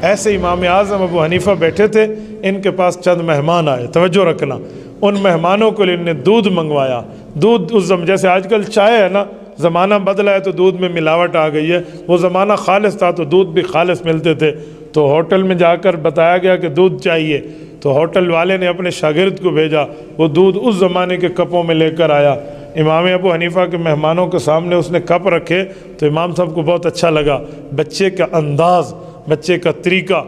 ایسے امام اعظم ابو حنیفہ بیٹھے تھے، ان کے پاس چند مہمان آئے، توجہ رکھنا، ان مہمانوں کو ان نے دودھ منگوایا۔ دودھ اس جیسے آج کل چائے ہے نا، زمانہ بدلا ہے تو دودھ میں ملاوٹ آ گئی ہے، وہ زمانہ خالص تھا تو دودھ بھی خالص ملتے تھے۔ تو ہوٹل میں جا کر بتایا گیا کہ دودھ چاہیے، تو ہوٹل والے نے اپنے شاگرد کو بھیجا، وہ دودھ اس زمانے کے کپوں میں لے کر آیا۔ امام ابو حنیفہ کے مہمانوں کے سامنے اس نے کپ رکھے تو امام صاحب کو بہت اچھا لگا، بچے کا انداز، بچے کا طریقہ،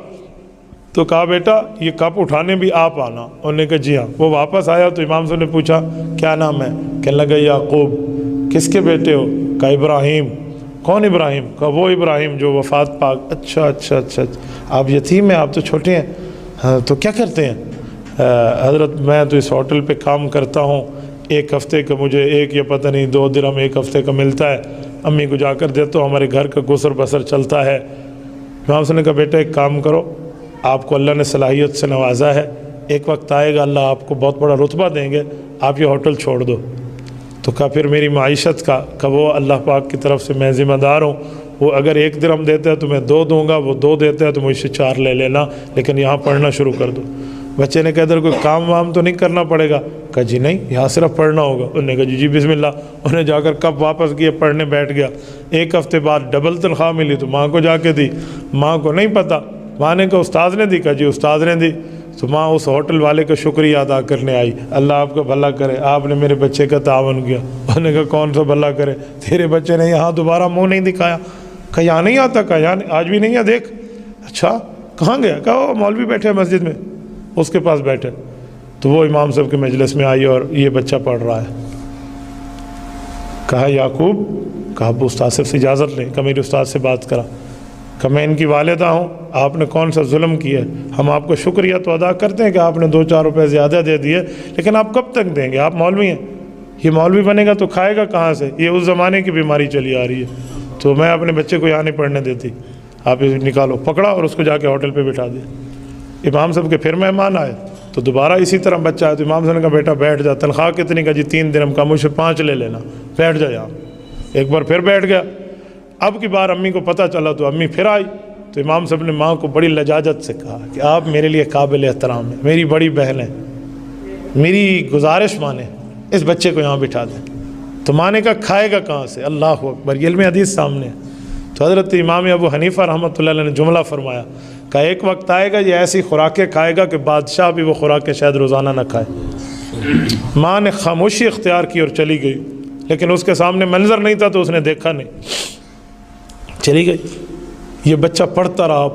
تو کہا بیٹا یہ کپ اٹھانے بھی آپ آنا۔ انہوں نے کہا جی ہاں۔ وہ واپس آیا تو امام صاحب نے پوچھا کیا نام ہے؟ کہنے لگا یعقوب۔ کس کے بیٹے ہو؟ کہا ابراہیم۔ کون ابراہیم؟ کہا وہ ابراہیم جو وفات پاک۔ اچھا اچھا اچھا، آپ یتیم ہیں، آپ تو چھوٹے ہیں، ہاں تو کیا کرتے ہیں؟ حضرت میں تو اس ہوٹل پہ کام کرتا ہوں، ایک ہفتے کا مجھے ایک یا پتہ نہیں 2 درہم ایک ہفتے کا ملتا ہے، امی کو جا کر دیتا ہوں، ہمارے گھر کا گزر بسر چلتا ہے۔ امام صاحب نے کہا بیٹا ایک کام کرو، آپ کو اللہ نے صلاحیت سے نوازا ہے، ایک وقت آئے گا اللہ آپ کو بہت بڑا رتبہ دیں گے، آپ یہ ہوٹل چھوڑ دو۔ تو کہا پھر میری معیشت کا؟ کہ وہ اللہ پاک کی طرف سے میں ذمہ دار ہوں، وہ اگر 1 درہم دیتا ہے تو میں 2 دوں گا، وہ 2 دیتا ہے تو مجھ سے 4 لے لینا، لیکن یہاں پڑھنا شروع کر دو۔ بچے نے کہا ادھر کوئی کام وام تو نہیں کرنا پڑے گا؟ کہا جی نہیں، یہاں صرف پڑھنا ہوگا۔ انہوں نے کہا جی بسم اللہ۔ انہوں نے جا کر کب واپس کیا، پڑھنے بیٹھ گیا۔ 1 ہفتے بعد ڈبل تنخواہ ملی تو ماں کو جا کے دی، ماں کو نہیں پتہ، ماں نے کہا استاد نے دی؟ کہا جی استاد نے دی۔ تو ماں اس ہوٹل والے کا شکریہ ادا کرنے آئی، اللہ آپ کا بھلا کرے، آپ نے میرے بچے کا تعاون کیا۔ انہوں نے کہا کون سا بھلا کرے؟ تیرے بچے نے یہاں دوبارہ منہ نہیں دکھایا۔ کہا یہاں نہیں آتا؟ کہا یہاں آج بھی نہیں ہے، دیکھ۔ اچھا کہاں گیا؟ کہا وہ مولوی بیٹھے ہیں مسجد میں، اس کے پاس بیٹھے۔ تو وہ امام صاحب کے مجلس میں آئی اور یہ بچہ پڑھ رہا ہے۔ کہا یعقوب، کہا اب استاد صاحب سے اجازت لیں، کہ میرے استاد سے بات کرا، کہ میں ان کی والدہ ہوں، آپ نے کون سا ظلم کیا ہے؟ ہم آپ کو شکریہ تو ادا کرتے ہیں کہ آپ نے 2-4 روپے زیادہ دے دیے، لیکن آپ کب تک دیں گے؟ آپ مولوی ہیں، یہ مولوی بنے گا تو کھائے گا کہاں سے؟ یہ اس زمانے کی بیماری چلی آ رہی ہے، تو میں اپنے بچے کو یہاں نہیں پڑھنے دیتی، آپ اسے نکالو۔ پکڑا اور اس کو جا کے ہوٹل پہ بٹھا دیا۔ امام صاحب کے پھر مہمان آئے تو دوبارہ اسی طرح بچہ آیا تو امام صاحب نے کہا بیٹا بیٹھ جا، تنخواہ کتنی؟ کا جی 3 درہم کا، مجھ سے 5 لے لینا، بیٹھ جا یہاں۔ ایک بار پھر بیٹھ گیا۔ اب کی بار امی کو پتہ چلا تو امی پھر آئی تو امام صاحب نے ماں کو بڑی لجاجت سے کہا کہ آپ میرے لیے قابل احترام ہیں، میری بڑی بہن ہے، میری گزارش مانیں، اس بچے کو یہاں بٹھا دیں۔ تو ماں نے کہا کھائے گا کہاں سے؟ اللہ اکبر، یہ علم حدیث سامنے ہے۔ تو حضرت امام ابو حنیفہ رحمۃ اللہ علیہ نے جملہ فرمایا کہ ایک وقت آئے گا یہ ایسی خوراکیں کھائے گا کہ بادشاہ بھی وہ خوراکیں شاید روزانہ نہ کھائے۔ ماں نے خاموشی اختیار کی اور چلی گئی، لیکن اس کے سامنے منظر نہیں تھا تو اس نے دیکھا نہیں، چلی گئی۔ یہ بچہ پڑھتا رہا،